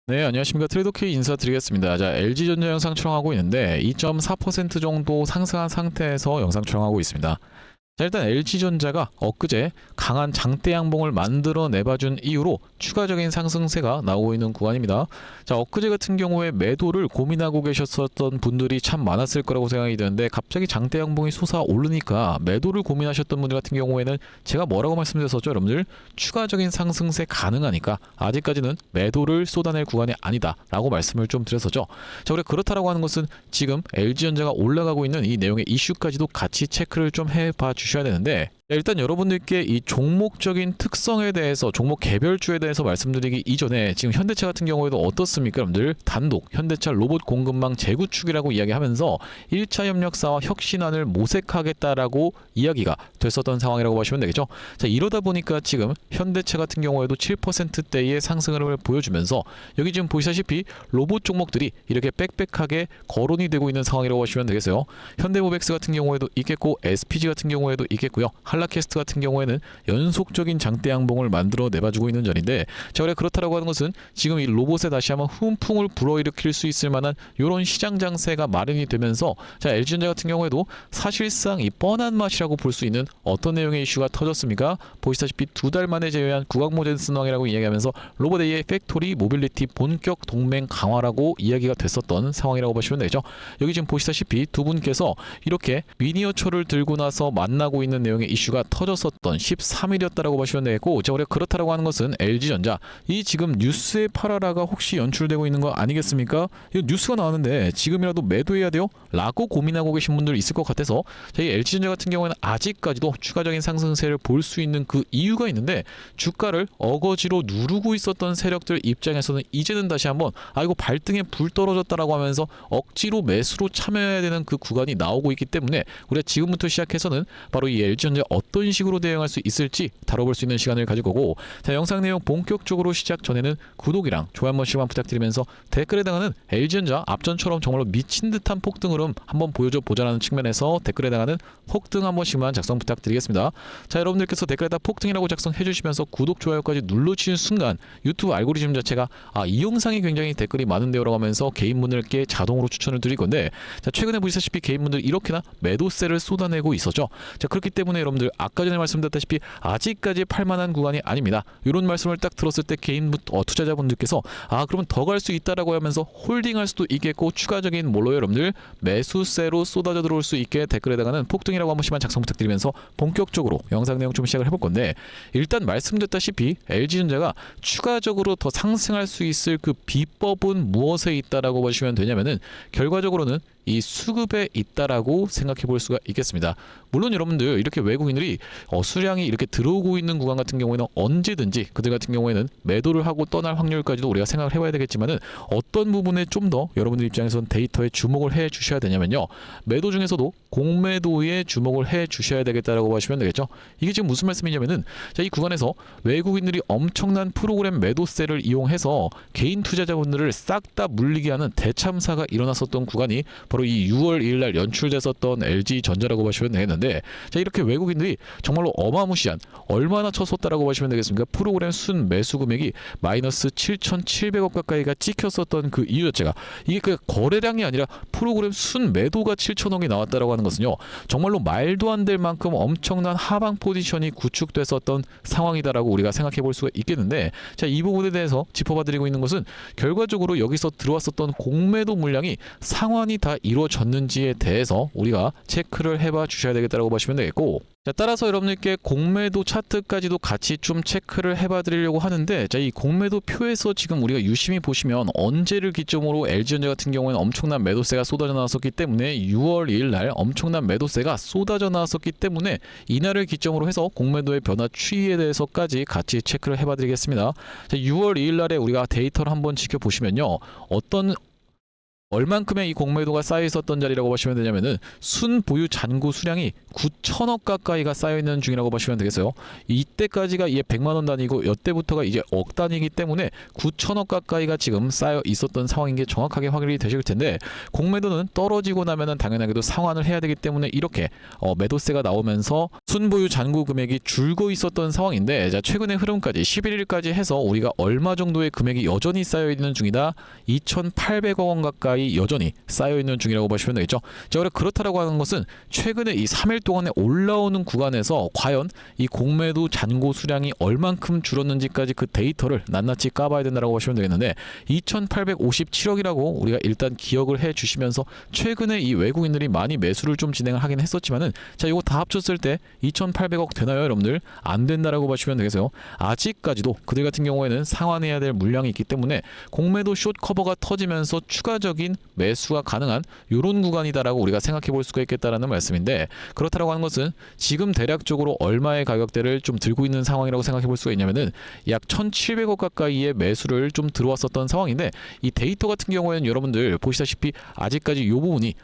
네, 안녕하십니까. 트레이더K 인사드리겠습니다. 자, LG전자 영상 촬영하고 있는데 2.4% 정도 상승한 상태에서 영상 촬영하고 있습니다. 자, 일단 LG전자가 엊그제 강한 장대 양봉을 만들어 내봐준 이후로 추가적인 상승세가 나오고 있는 구간입니다. 자, 엊그제 같은 경우에 매도를 고민하고 계셨었던 분들이 참 많았을 거라고 생각이 드는데 갑자기 장대 양봉이 솟아오르니까 매도를 고민하셨던 분들 같은 경우에는 제가 뭐라고 말씀드렸었죠, 여러분들? 추가적인 상승세 가능하니까 아직까지는 매도를 쏟아낼 구간이 아니다 라고 말씀을 좀 드렸었죠. 자, 우리가 그렇다라고 하는 것은 지금 LG전자가 올라가고 있는 이 내용의 이슈까지도 같이 체크를 좀 해봐 주셔야 되는데, 일단 여러분들께 이 종목적인 특성에 대해서, 종목 개별주에 대해서 말씀드리기 이전에 지금 현대차 같은 경우에도 어떻습니까? 여러분들 단독 현대차 로봇 공급망 재구축이라고 이야기하면서 1차 협력사와 혁신안을 모색하겠다라고 이야기가 됐었던 상황이라고 보시면 되겠죠. 자, 이러다 보니까 지금 현대차 같은 경우에도 7%대의 상승 흐름을 보여주면서 여기 지금 보시다시피 로봇 종목들이 이렇게 빽빽하게 거론이 되고 있는 상황이라고 보시면 되겠어요. 현대모백스 같은 경우에도 있겠고 SPG 같은 경우에도 있겠고요. 한라캐스트 같은 경우에는 연속적인 장대 양봉을 만들어 내봐주고 있는 전인데, 자, 그래 그렇다라고 하는 것은 지금 이 로봇에 다시 한번 훈풍을 불어일으킬 수 있을 만한 이런 시장 장세가 마련이 되면서, 자, LG전자 같은 경우에도 사실상 이 뻔한 맛이라고 볼 수 있는 어떤 내용의 이슈가 터졌습니까? 보시다시피 두 달 만에 제외한 구강모델 순항이라고 이야기하면서 로봇 A의 팩토리 모빌리티 본격 동맹 강화라고 이야기가 됐었던 상황이라고 보시면 되죠. 여기 지금 보시다시피 두 분께서 이렇게 미니어처를 들고 나서 만나고 있는 내용의 이슈가 터졌었던 13일이었다라고 보시면 되겠고, 자, 우리가 그렇다라고 하는 것은 LG전자 이 지금 뉴스의 파라라가 혹시 연출되고 있는 거 아니겠습니까? 이 뉴스가 나왔는데 지금이라도 매도해야 돼요? 라고 고민하고 계신 분들 있을 것 같아서, 자, 이 LG전자 같은 경우에는 아직까지도 추가적인 상승세를 볼 수 있는 그 이유가 있는데, 주가를 어거지로 누르고 있었던 세력들 입장에서는 이제는 다시 한번 이거 발등에 불 떨어졌다라고 하면서 억지로 매수로 참여해야 되는 그 구간이 나오고 있기 때문에 우리가 지금부터 시작해서는 바로 이 LG전자 어떤 식으로 대응할 수 있을지 다뤄볼 수 있는 시간을 가질 거고, 자, 영상 내용 본격적으로 시작 전에는 구독이랑 좋아요 한 번씩만 부탁드리면서 댓글에 해당하는 LG전자 앞전처럼 정말로 미친 듯한 폭등 흐름 한번 보여줘 보자라는 측면에서 댓글에 해당하는 폭등 한 번씩만 작성 부탁드리겠습니다. 자, 여러분들께서 댓글에다 폭등이라고 작성해 주시면서 구독 좋아요까지 눌러주시는 순간 유튜브 알고리즘 자체가 이 영상이 굉장히 댓글이 많은데요라고 하면서 개인분들께 자동으로 추천을 드릴 건데, 자, 최근에 보시다시피 개인분들 이렇게나 매도세를 쏟아내고 있었죠. 자, 그렇기 때문에 여러분들 아까 전에 말씀드렸다시피 아직까지 팔만한 구간이 아닙니다. 이런 말씀을 딱 들었을 때 개인 투자자분들께서 그러면 더 갈 수 있다라고 하면서 홀딩할 수도 있겠고, 추가적인 뭘로 여러분들 매수세로 쏟아져 들어올 수 있게 댓글에 해당하는 폭등이라고 한 번씩만 작성 부탁드리면서 본격적으로 영상 내용 좀 시작을 해볼 건데, 일단 말씀드렸다시피 LG전자가 추가적으로 더 상승할 수 있을 그 비법은 무엇에 있다라고 보시면 되냐면은 결과적으로는 이 수급에 있다라고 생각해 볼 수가 있겠습니다. 물론 여러분들 이렇게 외국인들이 수량이 이렇게 들어오고 있는 구간 같은 경우에는 언제든지 그들 같은 경우에는 매도를 하고 떠날 확률까지도 우리가 생각을 해봐야 되겠지만은, 어떤 부분에 좀 더 여러분들 입장에서는 데이터에 주목을 해 주셔야 되냐면요, 매도 중에서도 공매도에 주목을 해 주셔야 되겠다라고 보시면 되겠죠. 이게 지금 무슨 말씀이냐면은, 자, 이 구간에서 외국인들이 엄청난 프로그램 매도세를 이용해서 개인 투자자분들을 싹 다 물리게 하는 대참사가 일어났었던 구간이 바로 이 6월 2일 날 연출됐었던 LG전자라고 보시면 되겠는데, 자, 이렇게 외국인들이 정말로 어마무시한, 얼마나 쳤었다라고 보시면 되겠습니까? 프로그램 순 매수 금액이 마이너스 7,700억 가까이가 찍혔었던 그 이유 자체가, 이게 그 거래량이 아니라 프로그램 순 매도가 7천억이 나왔다라고 하는 것은요, 정말로 말도 안 될 만큼 엄청난 하방 포지션이 구축됐었던 상황이다라고 우리가 생각해 볼 수가 있겠는데, 자, 이 부분에 대해서 짚어봐 드리고 있는 것은 결과적으로 여기서 들어왔었던 공매도 물량이 상환이 다 이루어졌는지에 대해서 우리가 체크를 해봐 주셔야 되겠다고 보시면 되겠고, 자, 따라서 여러분들께 공매도 차트까지도 같이 좀 체크를 해봐 드리려고 하는데, 자, 이 공매도 표에서 지금 우리가 유심히 보시면 언제를 기점으로 LG전자 같은 경우에는 엄청난 매도세가 쏟아져 나왔었기 때문에 6월 2일 날 엄청난 매도세가 쏟아져 나왔었기 때문에 이날을 기점으로 해서 공매도의 변화 추이에 대해서까지 같이 체크를 해봐 드리겠습니다. 자, 6월 2일 날에 우리가 데이터를 한번 지켜보시면요, 어떤 얼만큼의 이 공매도가 쌓여 있었던 자리라고 보시면 되냐면은 순보유 잔고 수량이 9천억 가까이가 쌓여 있는 중이라고 보시면 되겠어요. 이때까지가 이게 100만 원 단위고 이때부터가 이제 억 단위이기 때문에 9천억 가까이가 지금 쌓여 있었던 상황인 게 정확하게 확인이 되실 텐데, 공매도는 떨어지고 나면은 당연하게도 상환을 해야 되기 때문에 이렇게 매도세가 나오면서 순보유 잔고 금액이 줄고 있었던 상황인데, 자 최근의 흐름까지 11일까지 해서 우리가 얼마 정도의 금액이 여전히 쌓여 있는 중이다. 2,800억 원 가까이 여전히 쌓여 있는 중이라고 보시면 되겠죠. 자, 그렇다라고 하는 것은 최근에 이 3일 동안에 올라오는 구간에서 과연 이 공매도 잔고 수량이 얼만큼 줄었는지까지 그 데이터를 낱낱이 까봐야 된다고 보시면 되겠는데, 2,857억이라고 우리가 일단 기억을 해 주시면서 최근에 이 외국인들이 많이 매수를 좀 진행을 하긴 했었지만은, 자 이거 다 합쳤을 때 2,800억 되나요 여러분들? 안 된다라고 보시면 되겠어요. 아직까지도 그들 같은 경우에는 상환해야 될 물량이 있기 때문에 공매도 숏 커버가 터지면서 추가적인 매수가 가능한 이런 구간이다라고 우리가 생각해 볼 수가 있겠다라는 말씀인데, 그렇다라고 하는 것은 지금 대략적으로 얼마의 가격대를 좀 들고 있는 상황이라고 생각해 볼 수가 있냐면은 약 1,700억 가까이의 매수를 좀 들어왔었던 상황인데, 이 데이터 같은 경우에는 여러분들 보시다시피 아직까지 이 부분이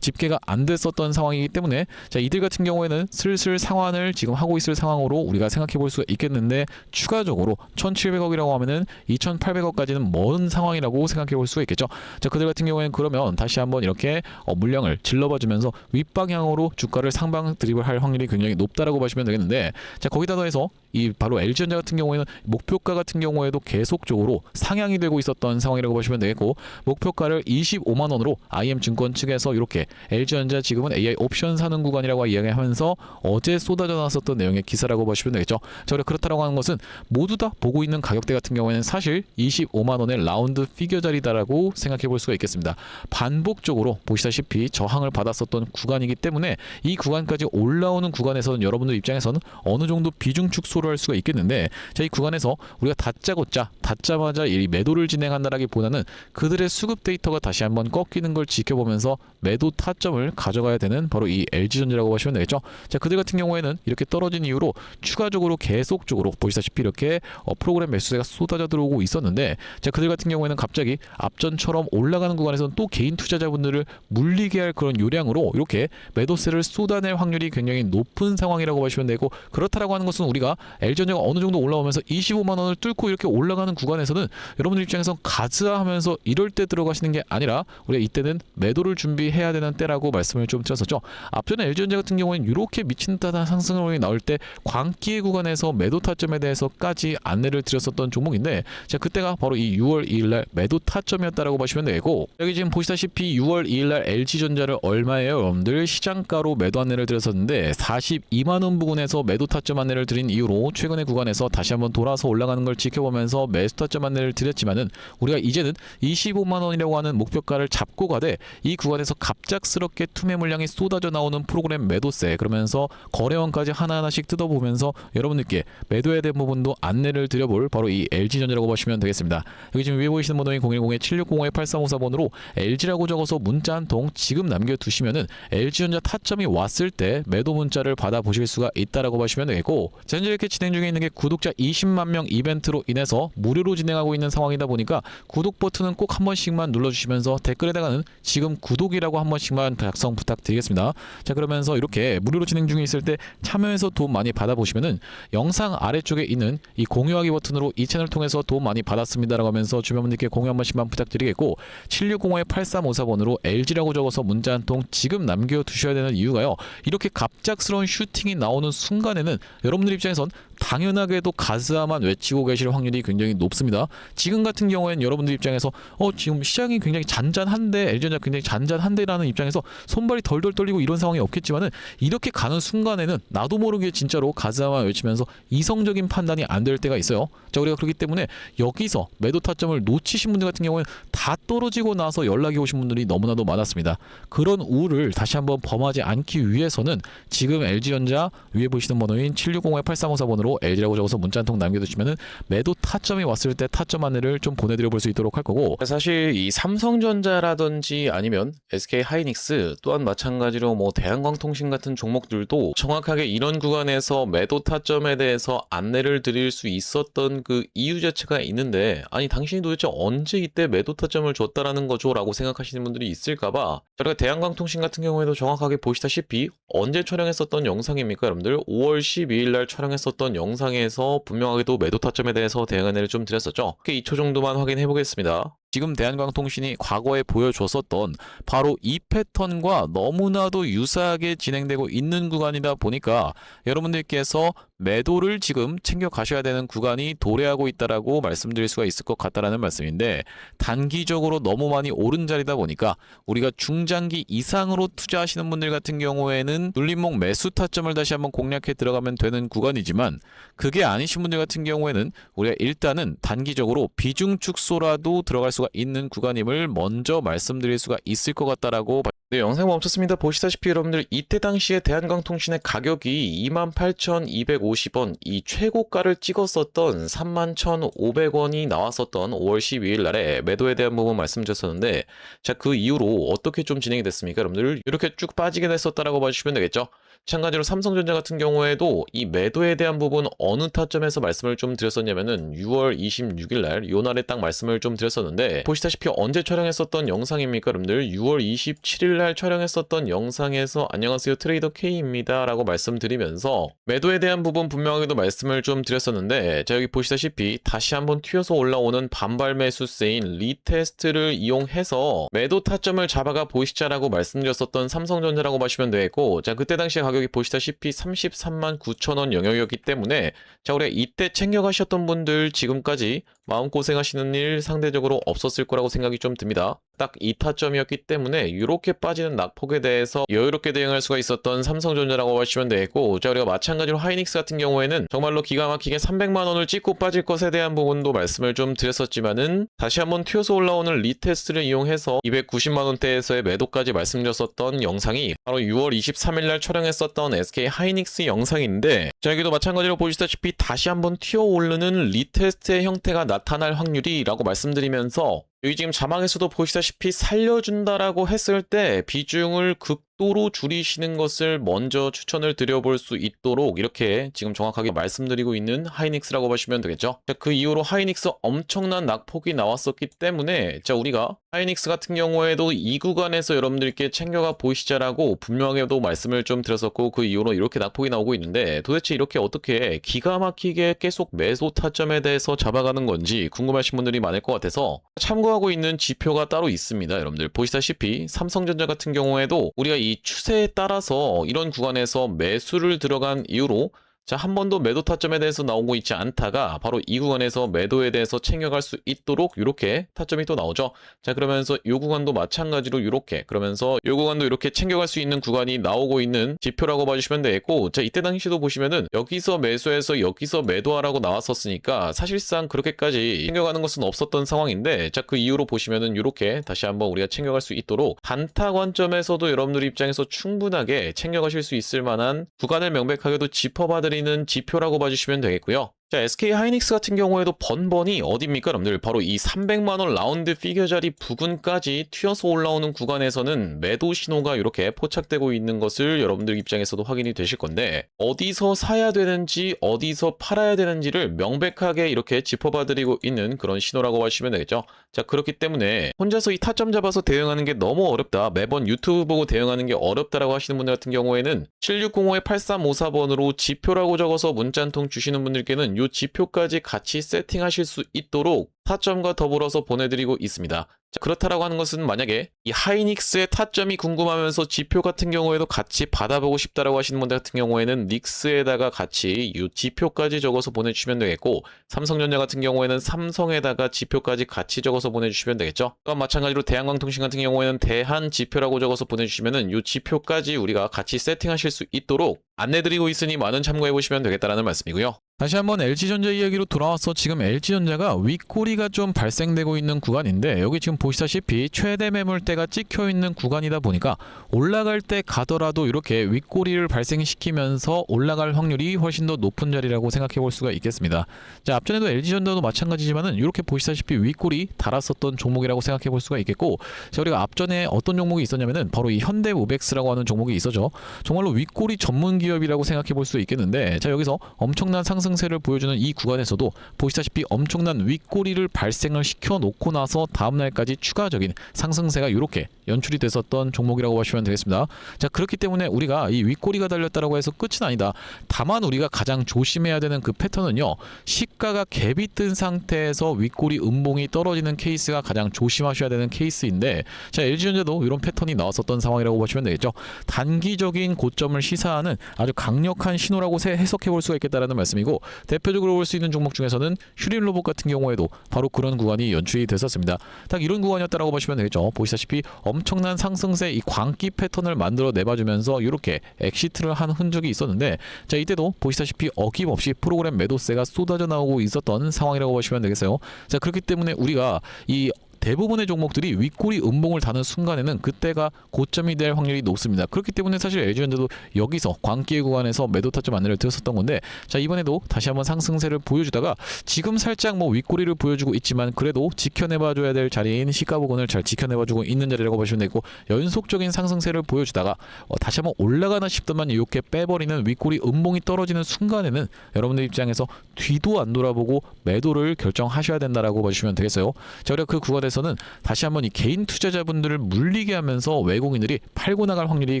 집계가 안 됐었던 상황이기 때문에, 자 이들 같은 경우에는 슬슬 상환을 지금 하고 있을 상황으로 우리가 생각해 볼 수가 있겠는데, 추가적으로 1,700억이라고 하면은 2,800억까지는 먼 상황이라고 생각해 볼 수가 있겠죠. 자 그들 같은 경우에는 그러면 다시 한번 이렇게 물량을 질러봐 주면서 윗방향으로 주가를 상방 드립을 할 확률이 굉장히 높다라고 보시면 되겠는데, 자 거기다 더해서 이 바로 LG전자 같은 경우에는 목표가 같은 경우에도 계속적으로 상향이 되고 있었던 상황이라고 보시면 되겠고, 목표가를 25만 원으로 IM증권 측에서 이렇게 LG전자 지금은 AI 옵션 사는 구간이라고 이야기하면서 어제 쏟아져 나왔었던 내용의 기사라고 보시면 되겠죠. 자, 그렇다라고 하는 것은 모두 다 보고 있는 가격대 같은 경우에는 사실 25만 원의 라운드 피겨 자리다라고 생각해 볼 수가 있겠습니다. 반복적으로 보시다시피 저항을 받았었던 구간이기 때문에 이 구간까지 올라오는 구간에서는 여러분들 입장에서는 어느 정도 비중 축소를 할 수가 있겠는데, 자 이 구간에서 우리가 다짜고짜 닫자마자 이 매도를 진행한다라기보다는 그들의 수급 데이터가 다시 한번 꺾이는 걸 지켜보면서 매도 타점을 가져가야 되는 바로 이 LG전자라고 보시면 되겠죠. 자 그들 같은 경우에는 이렇게 떨어진 이후로 추가적으로 계속적으로 보시다시피 이렇게 프로그램 매수세가 쏟아져 들어오고 있었는데, 자 그들 같은 경우에는 갑자기 앞전처럼 올라가는 구간에서는 또 개인 투자자분들을 물리게 할 그런 요량으로 이렇게 매도세를 쏟아낼 확률이 굉장히 높은 상황이라고 보시면 되고, 그렇다라고 하는 것은 우리가 LG전자가 어느 정도 올라오면서 25만 원을 뚫고 이렇게 올라가는 구간에서는 여러분들 입장에서 가즈하면서 이럴 때 들어가시는 게 아니라 우리가 이때는 매도를 준비해야 되는 때라고 말씀을 좀 드렸었죠. 앞전에 LG전자 같은 경우에는 이렇게 미친 듯한 상승을 나올 때 광기의 구간에서 매도 타점에 대해서까지 안내를 드렸었던 종목인데, 자 그때가 바로 이 6월 2일날 매도 타점이었다라고 보시면 되고, 여기 지금 보시다시피 6월 2일날 LG전자를 얼마예요 여러분들? 시장가로 매도 안내를 드렸었는데 42만 원 부근에서 매도 타점 안내를 드린 이후로 최근의 구간에서 다시 한번 돌아서 올라가는 걸 지켜보면서 매수 타점 안내를 드렸지만은, 우리가 이제는 25만 원이라고 하는 목표가를 잡고 가되 이 구간에서 갑작스럽게 투매 물량이 쏟아져 나오는 프로그램 매도세, 그러면서 거래원까지 하나하나씩 뜯어보면서 여러분들께 매도해야 될 부분도 안내를 드려볼 바로 이 LG전자라고 보시면 되겠습니다. 여기 지금 위에 보이시는 번호인 010-7605-8354번으로 LG라고 적어서 문자 한 통 지금 남겨두시면은 LG전자 타점이 왔을 때 매도 문자를 받아보실 수가 있다라고 보시면 되겠고, 현재 이렇게 진행 중에 있는 게 구독자 20만 명 이벤트로 인해서 무료로 진행하고 있는 상황이다 보니까 구독 버튼은 꼭 한 번씩만 눌러주시면서 댓글에다가는 지금 구독이라고 한 번씩만 작성 부탁드리겠습니다. 자 그러면서 이렇게 무료로 진행 중에 있을 때 참여해서 도움 많이 받아보시면은 영상 아래쪽에 있는 이 공유하기 버튼으로 이 채널 통해서 도움 많이 받았습니다라고 하면서 주변 분들께 공유 한 번씩만 부탁드리겠고, 7605-8354번으로 LG라고 적어서 문자 한 통 지금 남겨두셔야 되는 이유가요, 이렇게 갑작스러운 슈팅이 나오는 순간에는 여러분들 입장에선 당연하게도 가즈아만 외치고 계실 확률이 굉장히 높습니다. 지금 같은 경우에는 여러분들 입장에서 지금 시장이 굉장히 잔잔한데, LG전자 굉장히 잔잔한데라는 입장에서 손발이 덜덜 떨리고 이런 상황이 없겠지만은, 이렇게 가는 순간에는 나도 모르게 진짜로 가즈아만 외치면서 이성적인 판단이 안 될 때가 있어요. 자 우리가 그렇기 때문에 여기서 매도 타점을 놓치신 분들 같은 경우에는 다 떨어지고 나서 연락이 오신 분들이 너무나도 많았습니다. 그런 우를 다시 한번 범하지 않기 위해서는 지금 LG전자 위에 보시는 번호인 7605-8354번으로 하시고 LG라고 적어서 문자 한 통 남겨두시면은 매도 타점이 왔을 때 타점 안내를 좀 보내드려 볼 수 있도록 할 거고, 사실 이 삼성전자라든지 아니면 SK하이닉스 또한 마찬가지로 뭐 대한광통신 같은 종목들도 정확하게 이런 구간에서 매도 타점에 대해서 안내를 드릴 수 있었던 그 이유 자체가 있는데, 아니 당신이 도대체 언제 이때 매도 타점을 줬다라는 거죠? 라고 생각하시는 분들이 있을까봐 저희가 대한광통신 같은 경우에도 정확하게 보시다시피 언제 촬영했었던 영상입니까 여러분들? 5월 12일 날 촬영했었던 영상에서 분명하게도 매도 타점에 대해서 대응 안내를 좀 드렸었죠. 2초 정도만 확인해 보겠습니다. 지금 대한광통신이 과거에 보여줬었던 바로 이 패턴과 너무나도 유사하게 진행되고 있는 구간이다 보니까 여러분들께서 매도를 지금 챙겨 가셔야 되는 구간이 도래하고 있다라고 말씀드릴 수가 있을 것 같다라는 말씀인데, 단기적으로 너무 많이 오른 자리다 보니까 우리가 중장기 이상으로 투자하시는 분들 같은 경우에는 눌림목 매수 타점을 다시 한번 공략해 들어가면 되는 구간이지만, 그게 아니신 분들 같은 경우에는 우리가 일단은 단기적으로 비중 축소라도 들어갈 수가 있는 구간임을 먼저 말씀드릴 수가 있을 것 같다라고. 네, 영상 멈췄습니다. 보시다시피 여러분들 이때 당시에 대한광통신의 가격이 28,250원, 이 최고가를 찍었었던 31,500원이 나왔었던 5월 12일 날에 매도에 대한 부분 말씀드렸었는데, 자, 그 이후로 어떻게 좀 진행이 됐습니까? 여러분들 이렇게 쭉 빠지게 됐었다라고 봐주시면 되겠죠. 마찬가지로 삼성전자 같은 경우에도 이 매도에 대한 부분 어느 타점에서 말씀을 좀 드렸었냐면은 6월 26일 날, 요 날에 딱 말씀을 좀 드렸었는데, 보시다시피 언제 촬영했었던 영상입니까 여러분들? 6월 27일 날 촬영했었던 영상에서 안녕하세요 트레이더 K입니다 라고 말씀드리면서 매도에 대한 부분 분명하게도 말씀을 좀 드렸었는데, 자 여기 보시다시피 다시 한번 튀어서 올라오는 반발 매수세인 리테스트를 이용해서 매도 타점을 잡아가 보시자라고 말씀드렸었던 삼성전자라고 보시면 되겠고, 자 그때 당시에 가격이 보시다시피 33만 9천원 영역이었기 때문에, 자 우리가 이때 챙겨가셨던 분들 지금까지 마음고생하시는 일 상대적으로 없었을 거라고 생각이 좀 듭니다. 딱 이 타점이었기 때문에 이렇게 빠지는 낙폭에 대해서 여유롭게 대응할 수가 있었던 삼성전자라고 하시면 되겠고, 자 우리가 마찬가지로 하이닉스 같은 경우에는 정말로 기가 막히게 300만원을 찍고 빠질 것에 대한 부분도 말씀을 좀 드렸었지만은, 다시 한번 튀어서 올라오는 리테스트를 이용해서 290만원대에서의 매도까지 말씀드렸었던 영상이 바로 6월 23일 날 촬영했었던 SK하이닉스 영상인데, 자 여기도 마찬가지로 보시다시피 다시 한번 튀어오르는 리테스트의 형태가 나타날 확률이 라고 말씀드리면서, 여기 지금 자막에서도 보시다시피 살려준다라고 했을 때 비중을 극도로 줄이시는 것을 먼저 추천을 드려볼 수 있도록 이렇게 지금 정확하게 말씀드리고 있는 하이닉스라고 보시면 되겠죠. 자, 그 이후로 하이닉스 엄청난 낙폭이 나왔었기 때문에, 자 우리가 하이닉스 같은 경우에도 이 구간에서 여러분들께 챙겨가 보시자라고 분명하게도 말씀을 좀 드렸었고, 그 이후로 이렇게 낙폭이 나오고 있는데, 도대체 이렇게 어떻게 기가 막히게 계속 매수 타점에 대해서 잡아가는 건지 궁금하신 분들이 많을 것 같아서 참고하고 있는 지표가 따로 있습니다. 여러분들 보시다시피 삼성전자 같은 경우에도 우리가 이 추세에 따라서 이런 구간에서 매수를 들어간 이후로, 자, 한 번도 매도 타점에 대해서 나오고 있지 않다가 바로 이 구간에서 매도에 대해서 챙겨갈 수 있도록 이렇게 타점이 또 나오죠. 자, 그러면서 이 구간도 마찬가지로 이렇게, 그러면서 이 구간도 이렇게 챙겨갈 수 있는 구간이 나오고 있는 지표라고 봐주시면 되겠고, 자, 이때 당시도 보시면은 여기서 매수해서 여기서 매도하라고 나왔었으니까 사실상 그렇게까지 챙겨가는 것은 없었던 상황인데, 자, 그 이후로 보시면은 이렇게 다시 한번 우리가 챙겨갈 수 있도록 단타 관점에서도 여러분들 입장에서 충분하게 챙겨가실 수 있을 만한 구간을 명백하게도 짚어봐드리는 지표라고 봐주시면 되겠고요. 자, SK하이닉스 같은 경우에도 번번이 어디입니까 여러분들? 바로 이 300만원 라운드 피겨 자리 부근까지 튀어서 올라오는 구간에서는 매도 신호가 이렇게 포착되고 있는 것을 여러분들 입장에서도 확인이 되실 건데, 어디서 사야 되는지 어디서 팔아야 되는지를 명백하게 이렇게 짚어봐드리고 있는 그런 신호라고 하시면 되겠죠. 자, 그렇기 때문에 혼자서 이 타점 잡아서 대응하는 게 너무 어렵다, 매번 유튜브 보고 대응하는 게 어렵다라고 하시는 분들 같은 경우에는 7605-8354번으로 지표라고 적어서 문자 한 통 주시는 분들께는 이 지표까지 같이 세팅하실 수 있도록 타점과 더불어서 보내드리고 있습니다. 자, 그렇다라고 하는 것은 만약에 이 하이닉스의 타점이 궁금하면서 지표 같은 경우에도 같이 받아보고 싶다라고 하시는 분들 같은 경우에는 닉스에다가 같이 이 지표까지 적어서 보내주시면 되겠고, 삼성전자 같은 경우에는 삼성에다가 지표까지 같이 적어서 보내주시면 되겠죠. 또한 마찬가지로 대한광통신 같은 경우에는 대한 지표라고 적어서 보내주시면은 이 지표까지 우리가 같이 세팅하실 수 있도록 안내드리고 있으니 많은 참고해보시면 되겠다라는 말씀이고요. 다시 한번 LG전자 이야기로 돌아와서 지금 LG전자가 윗꼬리가 좀 발생되고 있는 구간인데 여기 지금 보시다시피 최대 매물대가 찍혀 있는 구간이다 보니까 올라갈 때 가더라도 이렇게 윗꼬리를 발생시키면서 올라갈 확률이 훨씬 더 높은 자리라고 생각해 볼 수가 있겠습니다. 자, 앞전에도 LG전자도 마찬가지지만은 이렇게 보시다시피 윗꼬리 달았었던 종목이라고 생각해 볼 수가 있겠고, 자, 우리가 앞전에 어떤 종목이 있었냐면은 바로 이 현대모백스라고 하는 종목이 있었죠. 정말로 윗꼬리 전문 기업이라고 생각해 볼 수 있겠는데, 자, 여기서 엄청난 상승세를 보여주는 이 구간에서도 보시다시피 엄청난 윗꼬리를 발생을 시켜 놓고 나서 다음 날까지 추가적인 상승세가 이렇게 연출이 됐었던 종목이라고 보시면 되겠습니다. 자, 그렇기 때문에 우리가 이 윗꼬리가 달렸다라고 해서 끝은 아니다. 다만 우리가 가장 조심해야 되는 그 패턴은요, 시가가 갭이 뜬 상태에서 윗꼬리 음봉이 떨어지는 케이스가 가장 조심하셔야 되는 케이스인데, 자, LG전자도 이런 패턴이 나왔었던 상황이라고 보시면 되겠죠. 단기적인 고점을 시사하는 아주 강력한 신호라고 해석해 볼 수가 있겠다라는 말씀이고, 대표적으로 볼 수 있는 종목 중에서는 휴린로봇 같은 경우에도 바로 그런 구간이 연출이 됐었습니다. 딱 이런 구간이었다라고 보시면 되겠죠. 보시다시피 엄청난 상승세 이 광기 패턴을 만들어 내봐주면서 이렇게 엑시트를 한 흔적이 있었는데, 자, 이때도 보시다시피 어김없이 프로그램 매도세가 쏟아져 나오고 있었던 상황이라고 보시면 되겠어요. 자, 그렇기 때문에 우리가 이 대부분의 종목들이 윗꼬리 음봉을 다는 순간에는 그때가 고점이 될 확률이 높습니다. 그렇기 때문에 사실 LG전자도 여기서 광기의 구간에서 매도 타점 안내를 드렸었던 건데, 자, 이번에도 다시 한번 상승세를 보여주다가 지금 살짝 뭐 윗꼬리를 보여주고 있지만 그래도 지켜내봐줘야 될 자리인 시가 부근을 잘 지켜내봐주고 있는 자리라고 보시면 되고, 연속적인 상승세를 보여주다가 다시 한번 올라가나 싶더만 이렇게 빼버리는 윗꼬리 음봉이 떨어지는 순간에는 여러분들 입장에서 뒤도 안 돌아보고 매도를 결정하셔야 된다라고 보시면 되겠어요. 자, 우리가 그 구간에서는 다시 한번 이 개인 투자자분들을 물리게 하면서 외국인들이 팔고 나갈 확률이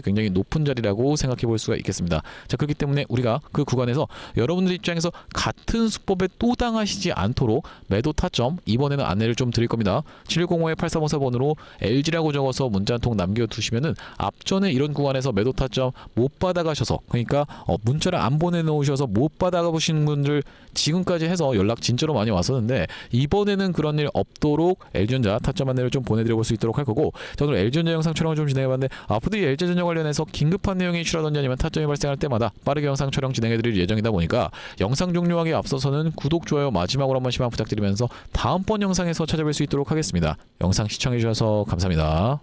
굉장히 높은 자리라고 생각해 볼 수가 있겠습니다. 자, 그렇기 때문에 우리가 그 구간에서 여러분들 입장에서 같은 수법에 또 당하시지 않도록 매도 타점 이번에는 안내를 좀 드릴 겁니다. 7105-8354번으로 LG라고 적어서 문자 한 통 남겨두시면은 앞전에 이런 구간에서 매도 타점 못 받아가셔서, 그러니까 문자를 안 보내놓으셔서 못 받아가보신 분들 지금까지 해서 연락 진짜로 많이 왔었는데, 이번에는 그런 일 없도록 LG전자 타점 안내를 좀 보내드려 볼 수 있도록 할 거고, 자, 오늘 LG전자 영상 촬영을 좀 진행해봤는데 앞으로 이 LG전자 관련해서 긴급한 내용이 이슈라든지 아니면 타점이 발생할 때마다 빠르게 영상 촬영 진행해드릴 예정이다 보니까 영상 종료하기 앞서서는 구독, 좋아요 마지막으로 한 번씩만 부탁드리면서 다음번 영상에서 찾아뵐 수 있도록 하겠습니다. 영상 시청해주셔서 감사합니다.